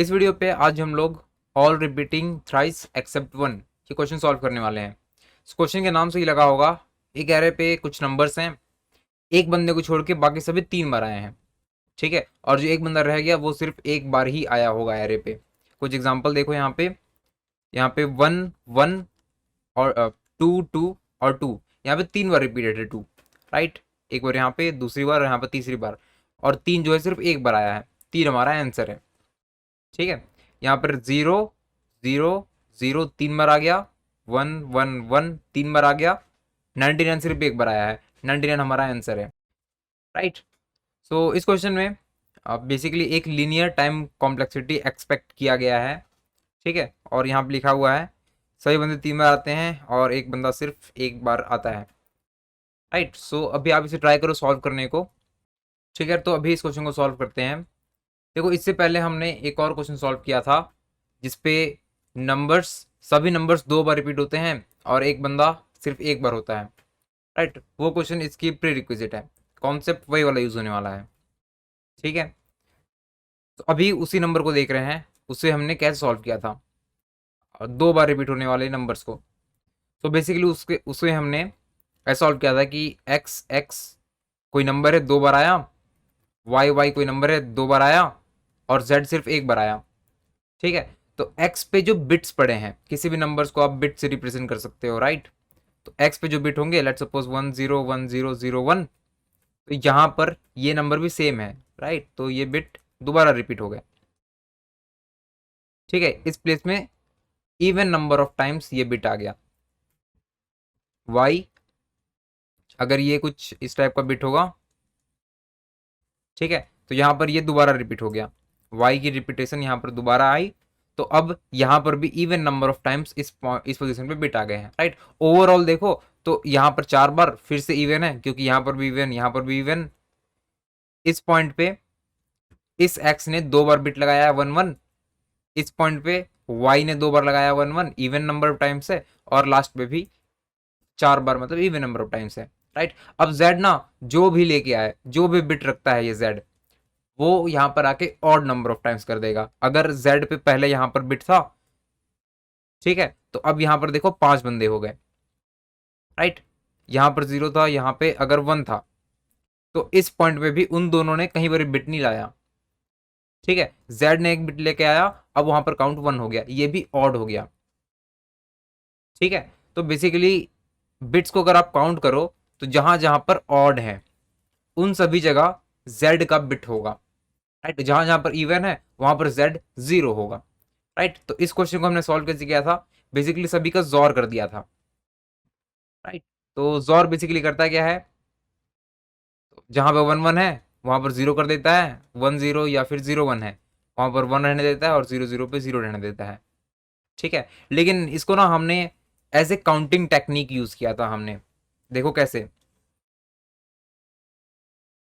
इस वीडियो पे आज हम लोग all repeating thrice except one ये क्वेश्चन सॉल्व करने वाले हैं। इस क्वेश्चन के नाम से ही लगा होगा, एक एरे पे कुछ नंबर्स हैं, एक बंदे को छोड़ के बाकी सभी 3 बार आए हैं। ठीक है, और जो एक बंदा रह गया वो सिर्फ एक बार ही आया होगा एरे पे। कुछ एग्जांपल देखो यहाँ पे 1 1 और 2 2 और 2, यहाँ पे 3 बार रिपीटेड है 2। राइट, एक बार यहाँ पे, दूसरी बार यहाँ पे, तीसरी बार, और 3 जो है सिर्फ एक बार आया है। 3 हमारा आंसर है। ठीक है, यहाँ पर 0 0 0 3 बार आ गया, 1 1 1 3 बार आ गया, 99 सिर्फ एक बार आया है। 99 हमारा आंसर है। राइट, सो इस क्वेश्चन में बेसिकली एक लीनियर टाइम कॉम्प्लेक्सिटी एक्सपेक्ट किया गया है। ठीक है, और यहाँ पे लिखा हुआ है सभी बंदे 3 बार आते हैं और एक बंदा सिर्फ एक बार आता है। राइट, सो अभी आप इसे ट्राई करो सॉल्व करने को। ठीक है, तो अभी इस क्वेश्चन को सॉल्व करते हैं। देखो, इससे पहले हमने एक और क्वेश्चन सॉल्व किया था जिसपे नंबर्स, सभी नंबर्स 2 बार रिपीट होते हैं और एक बंदा सिर्फ एक बार होता है। राइट, वो क्वेश्चन इसकी प्री रिक्विजिट है, कॉन्सेप्ट वही वाला यूज होने वाला है। ठीक है, तो अभी उसी नंबर को देख रहे हैं, उसे हमने कैसे सॉल्व किया था, 2 बार रिपीट होने वाले नंबर्स को। तो बेसिकली उसके उसे हमने ऐसा सॉल्व किया था कि एक्स एक्स कोई नंबर है 2 बार आया, वाई वाई कोई नंबर है 2 बार आया, और जेड सिर्फ एक बार आया। ठीक है, तो एक्स पे जो बिट्स पड़े हैं, किसी भी नंबर्स को आप बिट से रिप्रेजेंट कर सकते हो। राइट, तो एक्स पे जो बिट होंगे, लेट्स सपोज 101001, तो यहाँ पर ये नंबर भी सेम है। राइट, तो ये बिट दोबारा रिपीट हो गए। ठीक है, इस प्लेस में इवन नंबर ऑफ टाइम्स ये बिट आ गया। वाई, अगर ये कुछ इस टाइप का बिट होगा, ठीक है, तो यहाँ पर ये दोबारा रिपीट हो गया। वाई की रिपीटेशन यहाँ पर दोबारा आई, तो अब यहाँ पर भी इवन नंबर ऑफ टाइम्स इस पोजीशन पे बिट आ गए हैं। राइट, ओवरऑल देखो तो यहाँ पर 4 बार फिर से इवन है, क्योंकि यहाँ पर भी इवन, यहाँ पर भी इवन। इस पॉइंट पे इस एक्स ने 2 बार बिट लगाया है 1 1, इस पॉइंट पे वाई ने 2 बार लगाया 1 1, इवन नंबर ऑफ टाइम्स है, और लास्ट पे भी 4 बार, मतलब इवन नंबर ऑफ टाइम्स है। राइट, अब जेड ना जो भी लेके आए, जो भी बिट रखता है ये जेड, वो यहाँ पर आके ऑड नंबर ऑफ टाइम्स कर देगा। अगर जेड पे पहले यहाँ पर बिट था, ठीक है, तो अब यहाँ पर देखो 5 बंदे हो गए। राइट, यहाँ पर 0 था, यहाँ पे अगर 1 था, तो इस पॉइंट पे भी उन दोनों ने कहीं पर बिट नहीं लाया। ठीक है, जेड ने एक बिट लेके आया, अब वहां पर काउंट 1 हो गया, ये भी ऑड हो गया। ठीक है, तो बेसिकली बिट्स को अगर आप काउंट करो तो जहां जहां पर ऑड है उन सभी जगह जेड का बिट होगा। राइट, जहां जहां पर इवन है वहां पर जेड 0 होगा। राइट, तो इस क्वेश्चन को हमने सॉल्व कैसे किया था, बेसिकली सभी का जोर कर दिया था। राइट, तो जोर बेसिकली करता क्या है, तो जहां पर 1 1 है वहां पर 0 कर देता है, 1 0 या फिर 0 1 है वहां पर 1 रहने देता है, और 0 0 पे 0 रहने देता है। ठीक है, लेकिन इसको ना हमने as accounting technique use किया था हमने। देखो कैसे,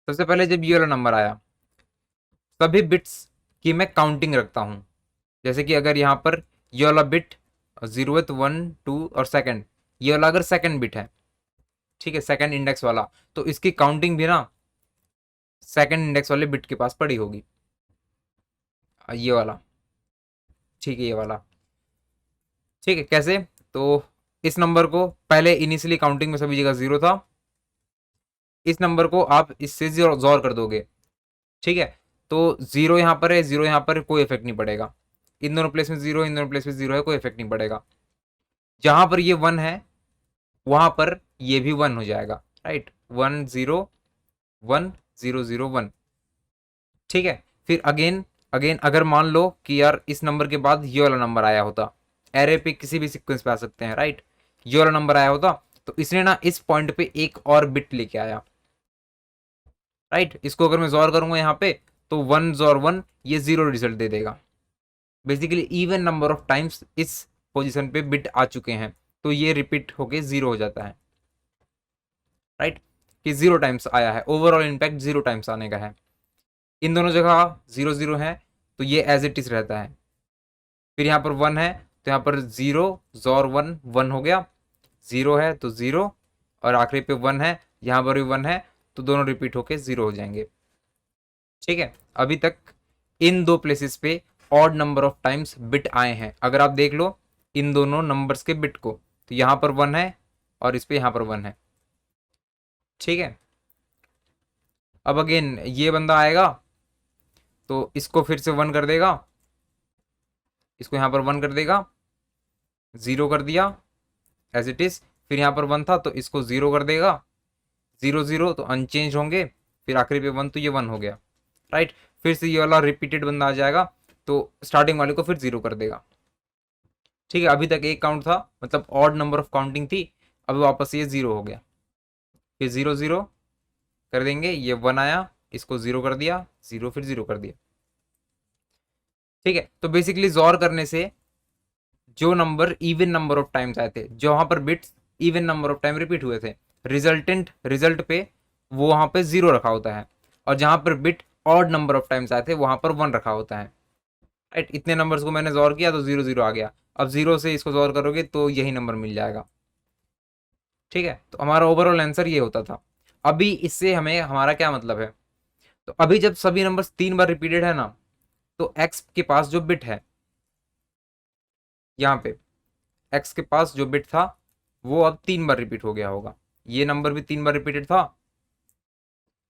सबसे पहले जब ये वाला नंबर आया, सभी बिट्स की मैं काउंटिंग रखता हूं। जैसे कि अगर यहाँ पर ये वाला बिट 0th 1 2 और सेकंड, ये वाला अगर सेकंड बिट है, ठीक है, सेकंड इंडेक्स वाला, तो इसकी काउंटिंग भी ना सेकंड इंडेक्स वाले बिट के पास पड़ी होगी। ये वाला, ठीक है, ये वाला। ठीक है, कैसे, तो इस नंबर को पहले इनिशियली काउंटिंग में सभी जगह 0 था, इस नंबर को आप इससे जोर कर दोगे। ठीक है, तो 0 यहाँ पर है, 0 यहाँ पर, कोई इफेक्ट नहीं पड़ेगा। इन दोनों प्लेस में 0, इन दोनों प्लेस में 0 है, कोई इफेक्ट नहीं पड़ेगा। जहां पर ये 1 है वहां पर ये भी 1 हो जाएगा। राइट, 1 0 1 0 0 1। ठीक है, फिर अगेन अगेन अगर मान लो कि यार इस नंबर के बाद ये वाला नंबर आया होता, एरे पे किसी भी सीक्वेंस पे आ सकते हैं। राइट, ये वाला नंबर आया होता, तो इसने ना इस पॉइंट पे एक और बिट लेके आया। राइट, इसको अगर मैं जोर करूंगा यहाँ पे, तो 1 जोर 1 ये 0 रिजल्ट दे देगा। Basically even number of times इस पोजीशन पे बिट आ चुके हैं, तो ये रिपीट होके 0 हो जाता है। राइट, कि 0 टाइम्स आया है, ओवरऑल इम्पैक्ट 0 टाइम्स आने का है। इन दोनों जगह 0 0 है, तो ये एज इट इज रहता है। फिर यहाँ पर 1 है, तो यहाँ पर 0 जोर 1 1 हो गया, 0 है तो 0, और आखिरी पे 1 है, यहाँ पर भी 1 है, तो दोनों रिपीट होके 0 हो जाएंगे। ठीक है, अभी तक इन दो प्लेसेस पे odd number of times bit आए हैं। अगर आप देख लो इन दोनों नंबर्स के बिट को, तो यहाँ पर 1 है और इस पे यहाँ पर 1 है, ठीक है। अब अगेन ये बंदा आएगा तो इसको फिर से 1 कर देगा, इसको यहाँ पर 1 कर देगा, 0 कर दिया एज इट इज। फिर यहाँ पर 1 था तो इसको 0 कर देगा, 0 0 तो अनचेंज होंगे, फिर आखिरी पे 1 तो ये 1 हो गया, राइट। फिर से ये वाला रिपीटेड बंदा आ जाएगा तो स्टार्टिंग वाले को फिर 0 कर देगा, ठीक है। अभी तक एक काउंट था, मतलब ऑड नंबर ऑफ काउंटिंग थी, अभी वापस ये 0 हो गया, फिर 0 0 कर देंगे, ये 1 आया, इसको 0 कर दिया, 0 फिर 0 कर दिया, ठीक है। तो बेसिकली जोर करने से जो number even number of times आए थे, जो वहां पर bits even number of time repeat हुए थे, रिजल्ट पे वो वहां पे 0 रखा होता है, और जहां पर bit odd number of times आए थे वहां पर 1 रखा होता है, राइट। इतने नंबर्स को मैंने जोर किया तो 0 0 आ गया। अब 0 से इसको जोर करोगे तो यही नंबर मिल जाएगा, ठीक है। तो हमारा ओवरऑल आंसर ये होता था। अभी इससे हमें हमारा क्या मतलब है, तो अभी जब सभी नंबर्स 3 बार रिपीटेड है ना, तो एक्स के पास जो बिट है, यहाँ पे एक्स के पास जो बिट था वो अब 3 बार रिपीट हो गया होगा। ये नंबर भी 3 बार रिपीटेड था,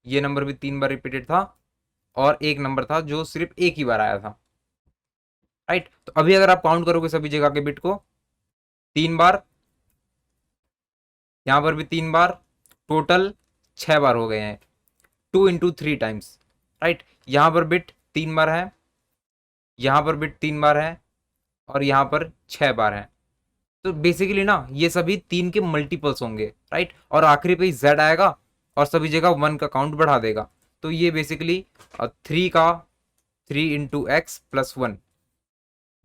ये नंबर भी 3 बार रिपीटेड था, और एक नंबर था जो सिर्फ एक ही बार आया था, राइट। तो अभी अगर आप काउंट करोगे सभी जगह के बिट को, 3 बार, यहां पर भी 3 बार, टोटल 6 बार हो गए हैं, 2 × 3 टाइम्स, राइट। यहां पर बिट 3 बार है, यहां पर बिट 3 बार है, और यहां पर 6 बार है। तो बेसिकली ना ये सभी 3 के मल्टीपल्स होंगे, राइट। और आखिरी पे Z आएगा और सभी जगह 1 का काउंट बढ़ा देगा। तो ये बेसिकली 3 × X+1,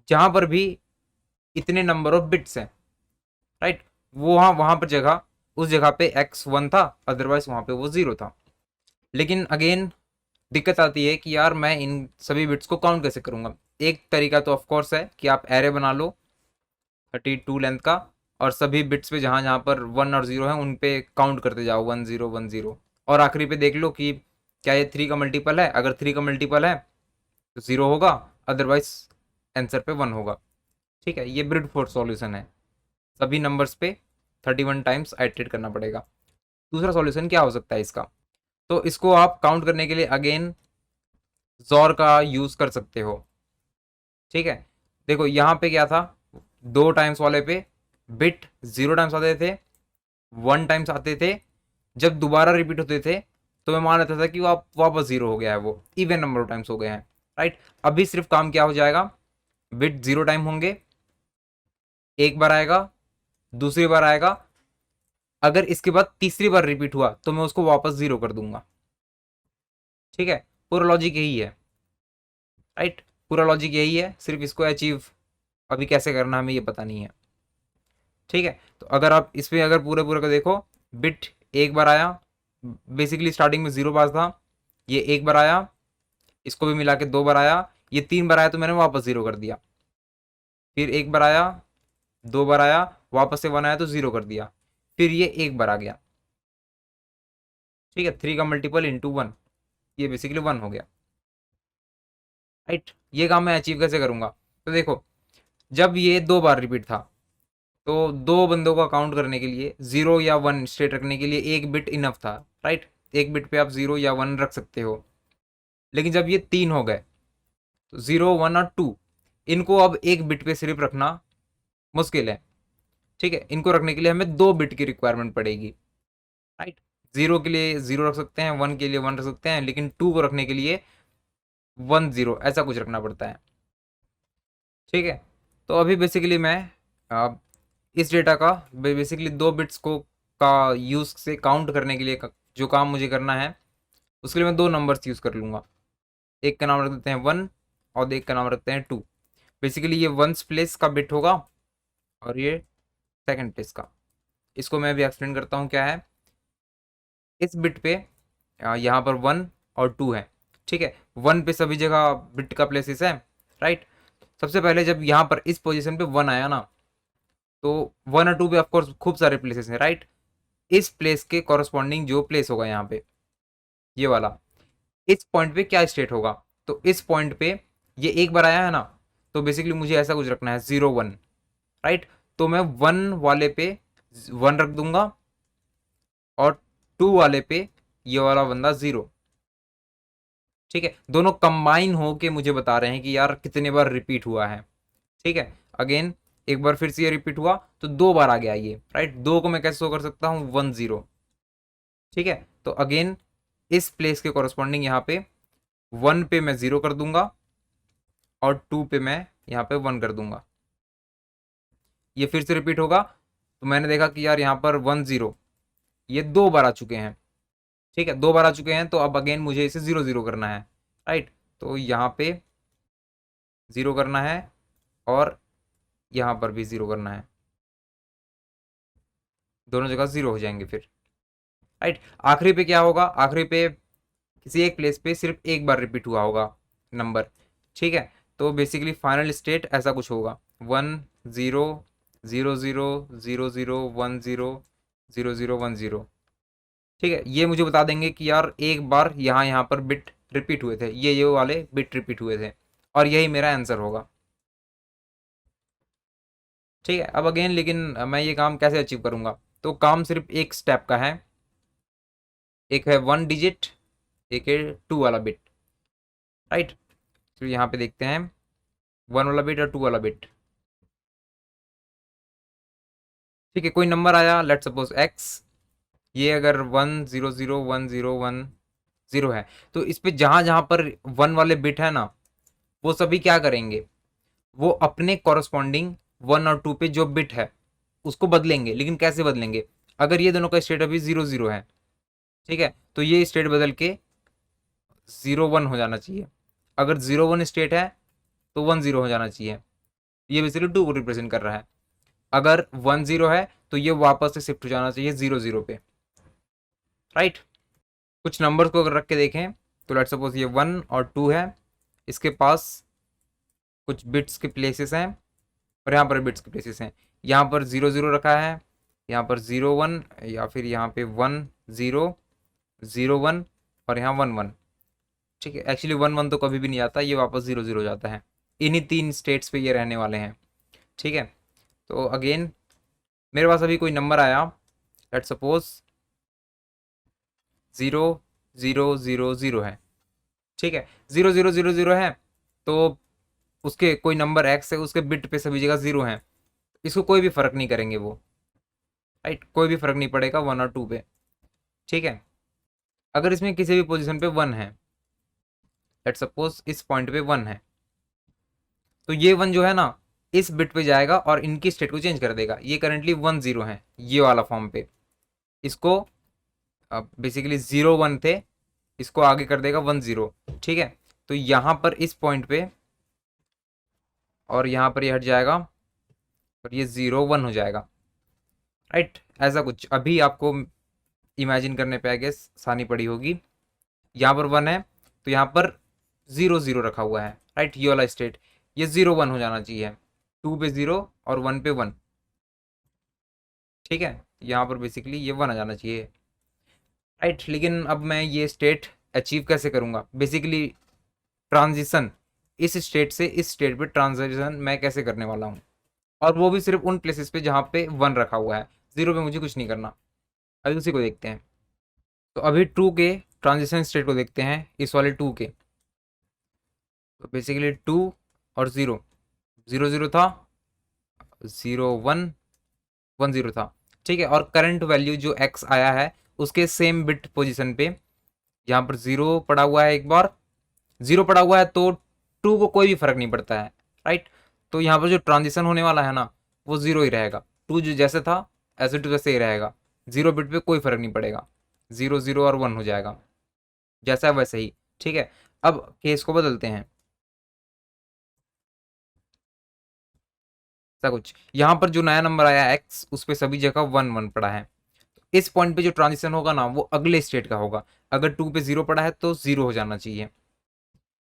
जहां पर भी इतने नंबर ऑफ बिट्स हैं, राइट, वो वहां वहां पर जगह, उस जगह पे X1 था, अदरवाइज वहां पे वो 0 था। लेकिन अगेन दिक्कत आती है कि यार मैं इन सभी बिट्स को काउंट कैसे करूंगा। एक तरीका तो ऑफकोर्स है कि आप एरे बना लो 32 लेंथ का, और सभी बिट्स पे जहां जहां पर 1 और 0 है उन पे काउंट करते जाओ, 1 0 1 0, और आखिरी पे देख लो कि क्या ये 3 का मल्टीपल है। अगर 3 का मल्टीपल है तो 0 होगा, अदरवाइज आंसर पे 1 होगा, ठीक है। ये ब्रूट फोर्स सॉल्यूशन है, सभी नंबर्स पे 31 टाइम्स आइट्रेट करना पड़ेगा। दूसरा सॉल्यूशन क्या हो सकता है इसका, तो इसको आप काउंट करने के लिए अगेन जोर का यूज कर सकते हो, ठीक है। देखो यहाँ पे क्या था, 2 टाइम्स वाले पे बिट 0 टाइम्स आते थे, 1 टाइम्स आते थे। जब दोबारा रिपीट होते थे तो मैं मान लेता था कि वो वापस 0 हो गया है, वो इवन नंबर ऑफ टाइम्स हो गए हैं, राइट। अभी सिर्फ काम क्या हो जाएगा, बिट 0 टाइम होंगे, एक बार आएगा, दूसरी बार आएगा, अगर इसके बाद तीसरी बार रिपीट हुआ तो मैं उसको वापस 0 कर दूंगा, ठीक है। पूरा लॉजिक यही है, राइट। पूरा लॉजिक यही है, सिर्फ इसको अचीव अभी कैसे करना हमें ये पता नहीं है, ठीक है। तो अगर आप इस पे अगर पूरे पूरे का देखो, बिट एक बार आया, बेसिकली स्टार्टिंग में 0 बार था, ये एक बार आया, इसको भी मिला के 2 बार आया, ये 3 बार आया तो मैंने वापस 0 कर दिया, फिर एक बार आया, 2 बार आया, वापस से 1 आया तो 0 कर दिया, फिर ये एक बार आ गया, ठीक है। 3 का मल्टीपल इंटू 1, ये बेसिकली 1 हो गया, राइट। ये काम मैं अचीव कैसे करूंगा, तो देखो जब ये 2 बार रिपीट था तो दो बंदों का काउंट करने के लिए 0 या 1 स्टेट रखने के लिए एक बिट इनफ था, राइट। एक बिट पे आप 0 या 1 रख सकते हो। लेकिन जब ये 3 हो गए तो 0 1 और 2, इनको अब एक बिट पे सिर्फ रखना मुश्किल है, ठीक है। इनको रखने के लिए हमें 2 बिट की रिक्वायरमेंट पड़ेगी, राइट। 0 के लिए 0 रख सकते हैं, 1 के लिए 1 रख सकते हैं, लेकिन 2 को रखने के लिए 1 0 ऐसा कुछ रखना पड़ता है, ठीक है। तो अभी बेसिकली मैं इस डेटा का बेसिकली 2 बिट्स को का यूज़ से काउंट करने के लिए जो काम मुझे करना है, उसके लिए मैं 2 नंबर्स यूज़ कर लूँगा। एक का नाम रख देते हैं 1 और एक का नाम रखते हैं 2। बेसिकली ये 1s प्लेस का बिट होगा और ये सेकंड प्लेस का। इसको मैं भी एक्सप्लेन करता हूँ क्या है। इस बिट पे यहाँ पर 1 और 2 है, ठीक है। 1 पे सभी जगह बिट का प्लेसेस है, राइट। सबसे पहले जब यहाँ पर इस पोजीशन पे 1 आया ना, तो 1 और 2 पे ऑफकोर्स खूब सारे प्लेसेस हैं, राइट। इस प्लेस के कॉरस्पॉन्डिंग जो प्लेस होगा यहाँ पे, ये वाला, इस पॉइंट पे क्या स्टेट होगा, तो इस पॉइंट पे ये एक बार आया है ना, तो बेसिकली मुझे ऐसा कुछ रखना है 0 1, राइट। तो मैं 1 वाले पे 1 रख दूंगा और 2 वाले पे ये वाला बंदा 0। ठीक है, दोनों कंबाइन हो के मुझे बता रहे हैं कि यार कितने बार रिपीट हुआ है। ठीक है, अगेन एक बार फिर से ये रिपीट हुआ तो 2 बार आ गया ये, राइट। 2 को मैं कैसे शो कर सकता हूँ, 1 0। ठीक है, तो अगेन इस प्लेस के कॉरस्पॉन्डिंग यहाँ पे 1 पे मैं 0 कर दूंगा और 2 पे मैं यहाँ पे 1 कर दूंगा। ये फिर से रिपीट होगा, तो मैंने देखा कि यार यहाँ पर 1 0 ये 2 बार आ चुके हैं। ठीक है, 2 बार आ चुके हैं, तो अब अगेन मुझे इसे 0 0 करना है, राइट। तो यहाँ पे 0 करना है और यहाँ पर भी 0 करना है, दोनों जगह 0 हो जाएंगे फिर, राइट। आखिरी पे क्या होगा, आखिरी पे किसी एक प्लेस पे सिर्फ एक बार रिपीट हुआ होगा नंबर। ठीक है, तो बेसिकली फाइनल स्टेट ऐसा कुछ होगा, 1 0 0 0 0 0 1 0 0 0 1 0। ठीक है, ये मुझे बता देंगे कि यार एक बार यहाँ यहाँ पर बिट रिपीट हुए थे, ये वाले बिट रिपीट हुए थे, और यही मेरा आंसर होगा। ठीक है, अब अगेन लेकिन मैं ये काम कैसे अचीव करूंगा, तो काम सिर्फ एक स्टेप का है। एक है 1 डिजिट, एक है 2 वाला बिट, राइट। तो यहाँ पे देखते हैं 1 वाला बिट और 2 वाला बिट। ठीक है, कोई नंबर आया, लेट सपोज एक्स। ये अगर 1 0 0 1 0 1 0 है, तो इस पे जहां जहां पर 1 वाले बिट है ना, वो सभी क्या करेंगे, वो अपने कॉरस्पॉन्डिंग 1 और 2 पे जो बिट है उसको बदलेंगे। लेकिन कैसे बदलेंगे, अगर ये दोनों का स्टेट अभी 0 0 है, ठीक है, तो ये स्टेट बदल के 0 1 हो जाना चाहिए। अगर 0 1 स्टेट है तो 1 0 हो जाना चाहिए। ये बेसिकली 2 को रिप्रेजेंट कर रहा है। अगर 1 0 है तो ये वापस से शिफ्ट हो जाना चाहिए 0 0 पे, राइट। कुछ नंबर्स को अगर रख के देखें, तो लेट सपोज ये 1 और 2 है, इसके पास कुछ बिट्स के प्लेसेस हैं और यहाँ पर बिट्स के प्लेसेस हैं। यहाँ पर 0 0 रखा है, यहाँ पर 0 1, या फिर यहाँ पे 1 0 0 1 और यहाँ 1 1। ठीक है, एक्चुअली 1 1 तो कभी भी नहीं आता, ये वापस 0 0 हो जाता है। इन्हीं 3 स्टेट्स पे ये रहने वाले हैं। ठीक है, तो अगेन मेरे पास अभी कोई नंबर आया, लेट सपोज 0 0 0 0 है। ठीक है, 0 0 0 0 है, तो उसके कोई नंबर एक्स है, उसके बिट पे सभी जगह 0 है, इसको कोई भी फर्क नहीं करेंगे वो, राइट। कोई भी फर्क नहीं पड़ेगा 1 और 2 पे। ठीक है, अगर इसमें किसी भी पोजीशन पे 1 है, लेट सपोज इस पॉइंट पे 1 है, तो ये 1 जो है ना, इस बिट पे जाएगा और इनकी स्टेट को चेंज कर देगा। ये करंटली 1 0 है ये वाला फॉर्म पे, इसको बेसिकली 0 1 थे, इसको आगे कर देगा 1 0। ठीक है, तो यहाँ पर इस पॉइंट पे और यहाँ पर ये हट जाएगा और ये 0 1 हो जाएगा, राइट। ऐसा कुछ अभी आपको इमेजिन करने पे आगे आसानी पड़ी होगी। यहाँ पर 1 है, तो यहाँ पर 0 0 रखा हुआ है, राइट। ये वाला स्टेट ये 0 1 हो जाना चाहिए, 2 पे 0 और 1 पे 1। ठीक है, यहाँ पर बेसिकली ये 1 आ जाना चाहिए, राइट। लेकिन अब मैं ये स्टेट अचीव कैसे करूँगा, बेसिकली ट्रांजिशन इस स्टेट से इस स्टेट पे ट्रांजिशन मैं कैसे करने वाला हूँ, और वो भी सिर्फ उन प्लेसेस पे जहाँ पे 1 रखा हुआ है, 0 पे मुझे कुछ नहीं करना। अभी उसी को देखते हैं। तो अभी 2 के ट्रांजिशन स्टेट को देखते हैं, इस वाले 2 के। तो बेसिकली 2 और 0 0 0 था, 0 1 1 0 था। ठीक है, और करंट वैल्यू जो x आया है उसके सेम बिट पोजीशन पे यहाँ पर 0 पड़ा हुआ है, एक बार 0 पड़ा हुआ है, तो 2 को कोई भी फर्क नहीं पड़ता है, राइट। तो यहाँ पर जो ट्रांजिशन होने वाला है ना, वो 0 ही रहेगा। 2 जो जैसे था ऐसे टू वैसे ही रहेगा, 0 बिट पे कोई फर्क नहीं पड़ेगा, 0 0 और 1 हो जाएगा, जैसा है वैसे ही। ठीक है, अब केस को बदलते हैं, ऐसा कुछ यहाँ पर जो नया नंबर आया x, उस पर सभी जगह 1 1 पड़ा है। इस पॉइंट पे जो ट्रांजिशन होगा ना, वो अगले स्टेट का होगा। अगर 2 पे 0 पड़ा है तो 0 हो जाना चाहिए,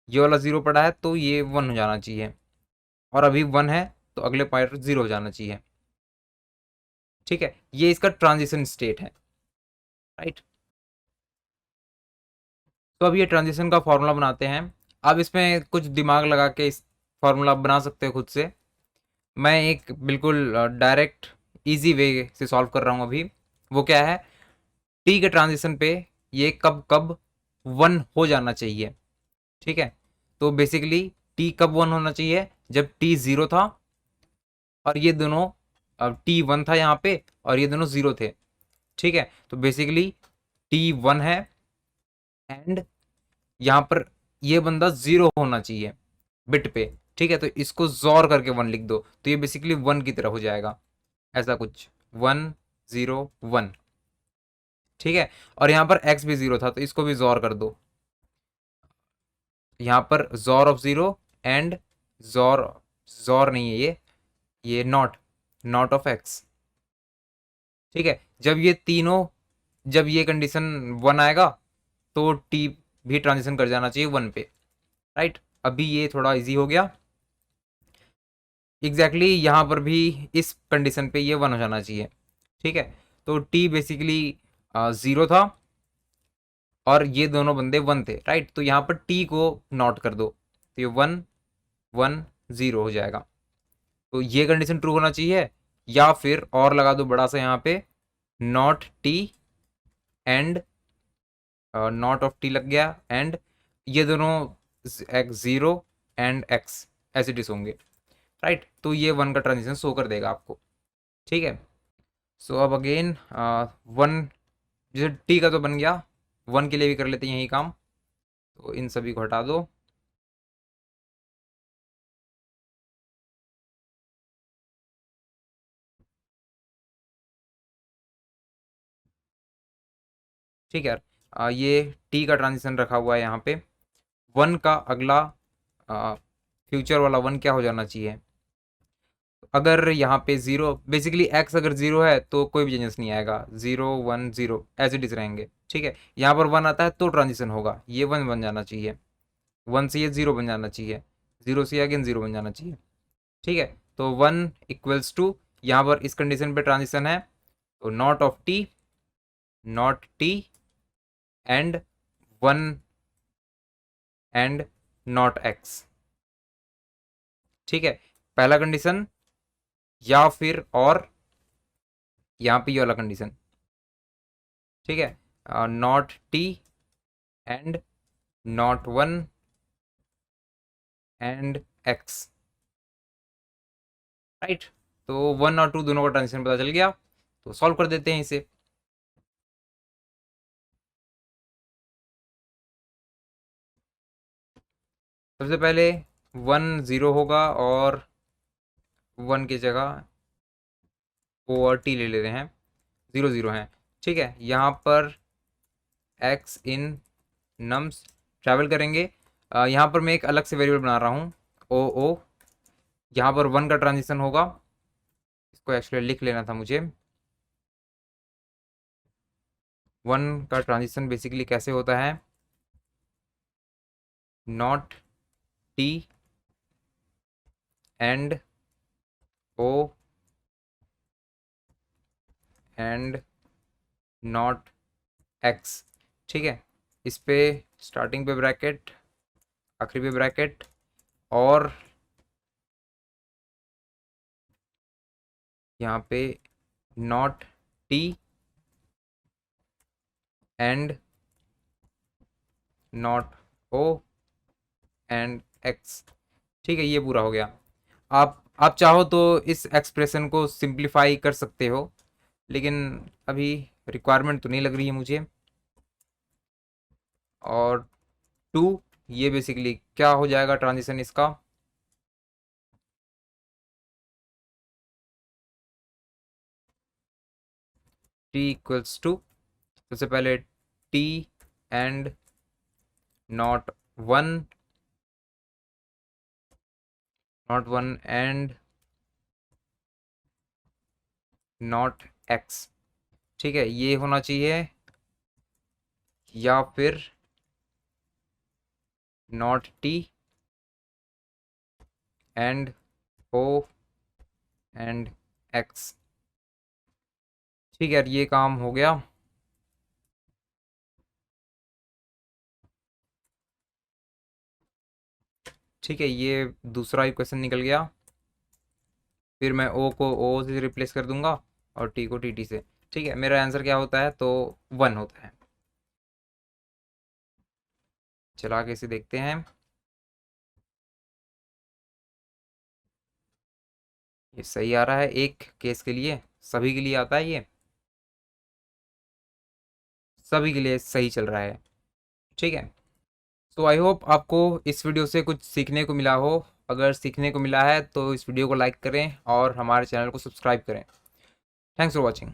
ये वाला 0 पड़ा है तो ये 1 हो जाना चाहिए, और अभी 1 है तो अगले पॉइंट 0 हो जाना चाहिए। ठीक है, ये इसका ट्रांजिशन स्टेट है, राइट। तो अब ये ट्रांजिशन का फॉर्मूला बनाते हैं। आप इसमें कुछ दिमाग लगा के इस फॉर्मूला बना सकते हो खुद से। मैं एक बिल्कुल डायरेक्ट इजी वे से सॉल्व कर रहा हूँ अभी। वो क्या है, टी के ट्रांजिशन पे ये कब कब वन हो जाना चाहिए। ठीक है, तो बेसिकली टी कब वन होना चाहिए, जब टी जीरो था और ये दोनों, अब टी वन था यहाँ पे और ये दोनों जीरो थे। ठीक है, तो बेसिकली टी वन है एंड यहाँ पर ये बंदा जीरो होना चाहिए बिट पे। ठीक है, तो इसको जोर करके वन लिख दो तो ये बेसिकली वन की तरह हो जाएगा, ऐसा कुछ, वन जीरो वन। ठीक है, और यहाँ पर एक्स भी जीरो था तो इसको भी जोर कर दो, यहाँ पर जोर ऑफ जीरो एंड जोर, जोर नहीं है ये नॉट, नॉट ऑफ एक्स। ठीक है, जब ये तीनों, जब ये कंडीशन वन आएगा तो टी भी ट्रांजिशन कर जाना चाहिए वन पे। राइट, अभी ये थोड़ा इजी हो गया। एग्जैक्टली exactly यहाँ पर भी इस कंडीशन पे ये वन हो जाना चाहिए। ठीक है, तो टी बेसिकली जीरो था और ये दोनों बंदे वन थे। राइट, तो यहाँ पर टी को नॉट कर दो तो ये वन वन जीरो हो जाएगा। तो ये कंडीशन ट्रू होना चाहिए, या फिर और लगा दो बड़ा सा यहाँ पे, naught T and naught of T लग गया एंड ये दोनों X zero and X as it is होंगे। राइट, तो ये वन का ट्रांजिशन शो कर देगा आपको। ठीक है, सो अब अगेन वन, जैसे टी का तो बन गया, वन के लिए भी कर लेते हैं यही काम। तो इन सभी को हटा दो। ठीक है, ये टी का ट्रांजिशन रखा हुआ है यहाँ पे। वन का अगला फ्यूचर वाला वन क्या हो जाना चाहिए, अगर यहाँ पे जीरो, बेसिकली एक्स अगर जीरो है तो कोई भी चेंजेस नहीं आएगा, zero one zero as it is रहेंगे। ठीक है, यहाँ पर वन आता है तो ट्रांजिशन होगा, ये वन बन जाना चाहिए, वन से ये जीरो बन जाना चाहिए, जीरो से अगेन जीरो बन जाना चाहिए। ठीक है, तो वन इक्वल्स टू, यहाँ पर इस कंडीशन पे ट्रांजिशन है तो not of T, not T and one and not X. ठीक है, पहला कंडीशन, या फिर और यहाँ पे ये वाला कंडीशन। ठीक है, naught T and not one and x. Right, तो वन और टू दोनों का ट्रांजिशन पता चल गया, तो सॉल्व कर देते हैं इसे। सबसे पहले वन जीरो होगा और वन की जगह ओ और टी ले लेते हैं, जीरो जीरो हैं। ठीक है, यहाँ पर एक्स इन नम्स ट्रैवल करेंगे। यहाँ पर मैं एक अलग से वेरिएबल बना रहा हूँ, ओ ओ, यहाँ पर वन का ट्रांजिशन होगा, इसको एक्चुअली लिख लेना था मुझे। वन का ट्रांजिशन बेसिकली कैसे होता है, naught T and O and not X. ठीक है, इस पे स्टार्टिंग पे ब्रैकेट, आखिरी पे ब्रैकेट, और यहाँ पे naught T and naught O and X. ठीक है, ये पूरा हो गया। आप चाहो तो इस एक्सप्रेशन को सिंप्लीफाई कर सकते हो, लेकिन अभी रिक्वायरमेंट तो नहीं लग रही है मुझे। और टू, ये बेसिकली क्या हो जाएगा ट्रांजिशन इसका, टी इक्वल्स टू, सबसे पहले T and not one, not one and not X. ठीक है, ये होना चाहिए, या फिर not T and O and X. ठीक है यार, ये काम हो गया। ठीक है, ये दूसरा इक्वेशन निकल गया। फिर मैं ओ को ओ से रिप्लेस कर दूंगा और टी को टी टी से। ठीक है, मेरा आंसर क्या होता है, तो 1 होता है। चला के इसे देखते हैं। ये सही आ रहा है एक केस के लिए, सभी के लिए आता है ये, सभी के लिए सही चल रहा है। ठीक है, तो आई होप आपको इस वीडियो से कुछ सीखने को मिला हो। अगर सीखने को मिला है तो इस वीडियो को लाइक करें और हमारे चैनल को सब्सक्राइब करें। Thanks for watching.